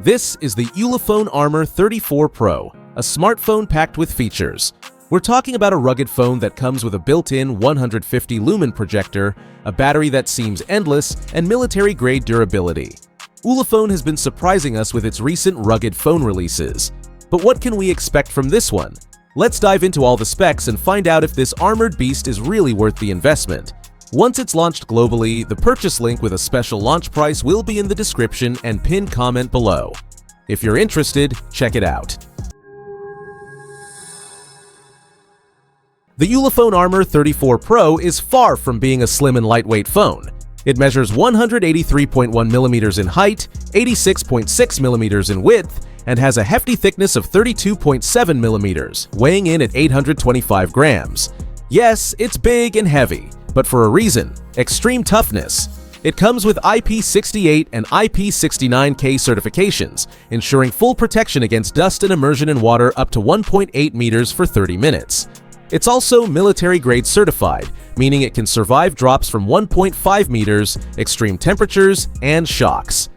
This is the Ulefone Armor 34 Pro, a smartphone packed with features. We're talking about a rugged phone that comes with a built-in 150 lumen projector, a battery that seems endless, and military-grade durability. Ulefone has been surprising us with its recent rugged phone releases. But what can we expect from this one? Let's dive into all the specs and find out if this armored beast is really worth the investment. Once it's launched globally, the purchase link with a special launch price will be in the description and pinned comment below. If you're interested, check it out. The Ulefone Armor 34 Pro is far from being a slim and lightweight phone. It measures 183.1 mm in height, 86.6 mm in width, and has a hefty thickness of 32.7 mm, weighing in at 825 grams. Yes, it's big and heavy, but for a reason: extreme toughness. It comes with IP68 and IP69K certifications, ensuring full protection against dust and immersion in water up to 1.8 meters for 30 minutes. It's also military-grade certified, meaning it can survive drops from 1.5 meters, extreme temperatures, and shocks.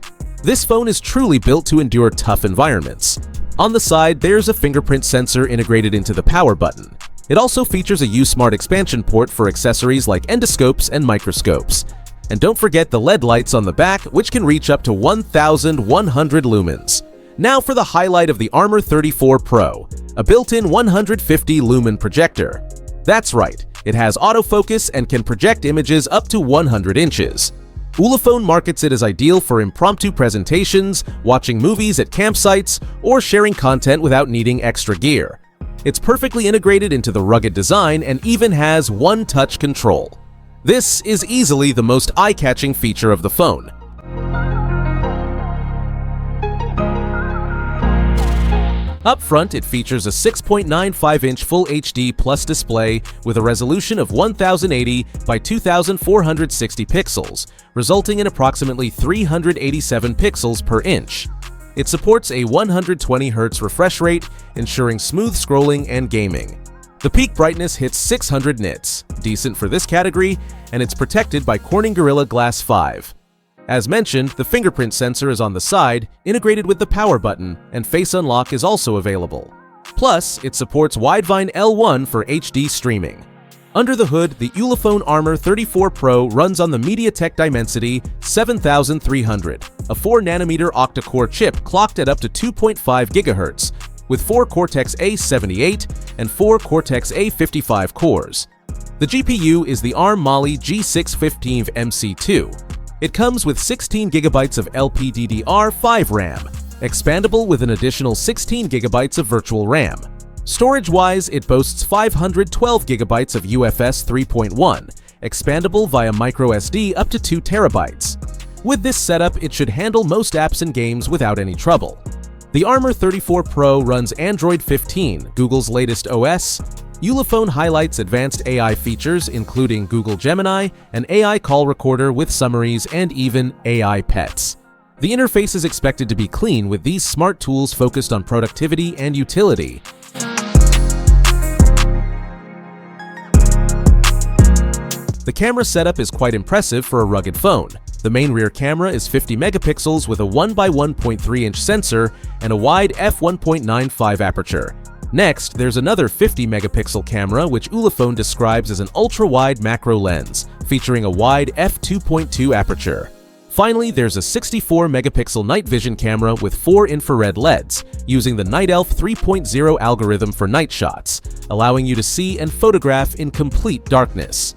This phone is truly built to endure tough environments. On the side, there's a fingerprint sensor integrated into the power button. It also features a U-Smart expansion port for accessories like endoscopes and microscopes. And don't forget the LED lights on the back, which can reach up to 1,100 lumens. Now for the highlight of the Armor 34 Pro, a built-in 150 lumen projector. That's right, it has autofocus and can project images up to 100 inches. Ulefone markets it as ideal for impromptu presentations, watching movies at campsites, or sharing content without needing extra gear. It's perfectly integrated into the rugged design and even has one-touch control. This is easily the most eye-catching feature of the phone. Up front, it features a 6.95-inch Full HD Plus display with a resolution of 1080 by 2460 pixels, resulting in approximately 387 pixels per inch. It supports a 120 Hz refresh rate, ensuring smooth scrolling and gaming. The peak brightness hits 600 nits, decent for this category, and it's protected by Corning Gorilla Glass 5. As mentioned, the fingerprint sensor is on the side, integrated with the power button, and Face Unlock is also available. Plus, it supports Widevine L1 for HD streaming. Under the hood, the Ulefone Armor 34 Pro runs on the MediaTek Dimensity 7300, a 4nm octa-core chip clocked at up to 2.5 GHz, with 4 Cortex-A78 and 4 Cortex-A55 cores. The GPU is the ARM Mali G615MC2. It comes with 16 GB of LPDDR5 RAM, expandable with an additional 16 GB of virtual RAM. Storage-wise, it boasts 512 GB of UFS 3.1, expandable via microSD up to 2 TB. With this setup, it should handle most apps and games without any trouble. The Armor 34 Pro runs Android 15, Google's latest OS. Ulefone highlights advanced AI features including Google Gemini, an AI call recorder with summaries, and even AI pets. The interface is expected to be clean with these smart tools focused on productivity and utility. The camera setup is quite impressive for a rugged phone. The main rear camera is 50 megapixels with a 1x1.3-inch sensor and a wide f1.95 aperture. Next, there's another 50 megapixel camera which Ulefone describes as an ultra-wide macro lens, featuring a wide f2.2 aperture. Finally, there's a 64 megapixel night vision camera with 4 infrared LEDs, using the Night Elf 3.0 algorithm for night shots, allowing you to see and photograph in complete darkness.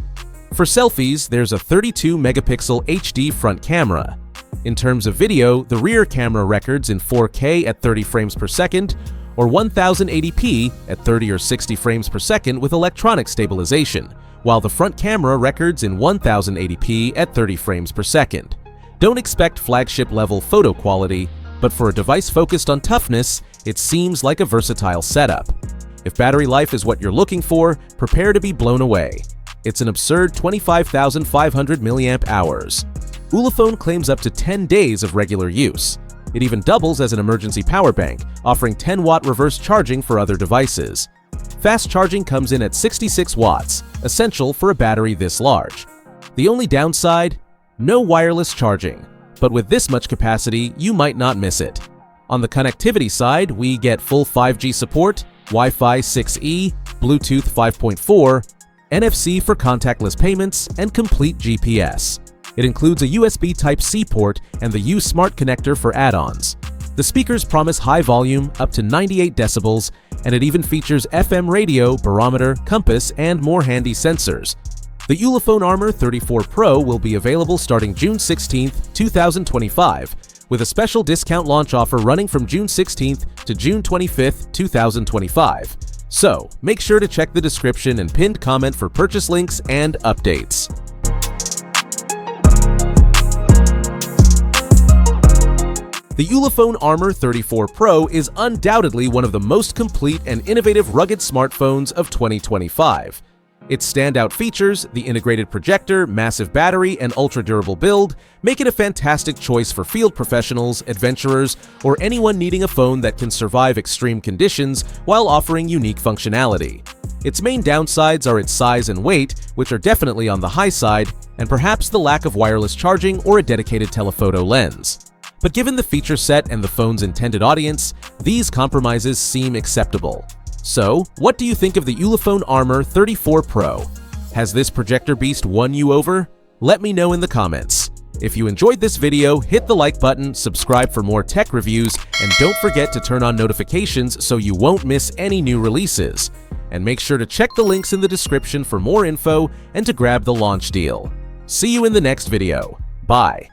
For selfies, there's a 32 megapixel HD front camera. In terms of video, the rear camera records in 4K at 30 frames per second, or 1080p at 30 or 60 frames per second with electronic stabilization, while the front camera records in 1080p at 30 frames per second. Don't expect flagship-level photo quality, but for a device focused on toughness, it seems like a versatile setup. If battery life is what you're looking for, prepare to be blown away. It's an absurd 25,500 mAh. Ulefone claims up to 10 days of regular use. It even doubles as an emergency power bank, offering 10-watt reverse charging for other devices. Fast charging comes in at 66 watts, essential for a battery this large. The only downside? No wireless charging. But with this much capacity, you might not miss it. On the connectivity side, we get full 5G support, Wi-Fi 6E, Bluetooth 5.4, NFC for contactless payments, and complete GPS. It includes a USB Type-C port and the U Smart connector for add-ons. The speakers promise high volume, up to 98 decibels, and it even features FM radio, barometer, compass, and more handy sensors. The Ulefone Armor 34 Pro will be available starting June 16, 2025, with a special discount launch offer running from June 16th to June 25th, 2025. So, make sure to check the description and pinned comment for purchase links and updates. The Ulefone Armor 34 Pro is undoubtedly one of the most complete and innovative rugged smartphones of 2025. Its standout features, the integrated projector, massive battery, and ultra-durable build, make it a fantastic choice for field professionals, adventurers, or anyone needing a phone that can survive extreme conditions while offering unique functionality. Its main downsides are its size and weight, which are definitely on the high side, and perhaps the lack of wireless charging or a dedicated telephoto lens. But given the feature set and the phone's intended audience, these compromises seem acceptable. So, what do you think of the Ulefone Armor 34 Pro? Has this projector beast won you over? Let me know in the comments. If you enjoyed this video, hit the like button, subscribe for more tech reviews, and don't forget to turn on notifications so you won't miss any new releases. And make sure to check the links in the description for more info and to grab the launch deal. See you in the next video. Bye.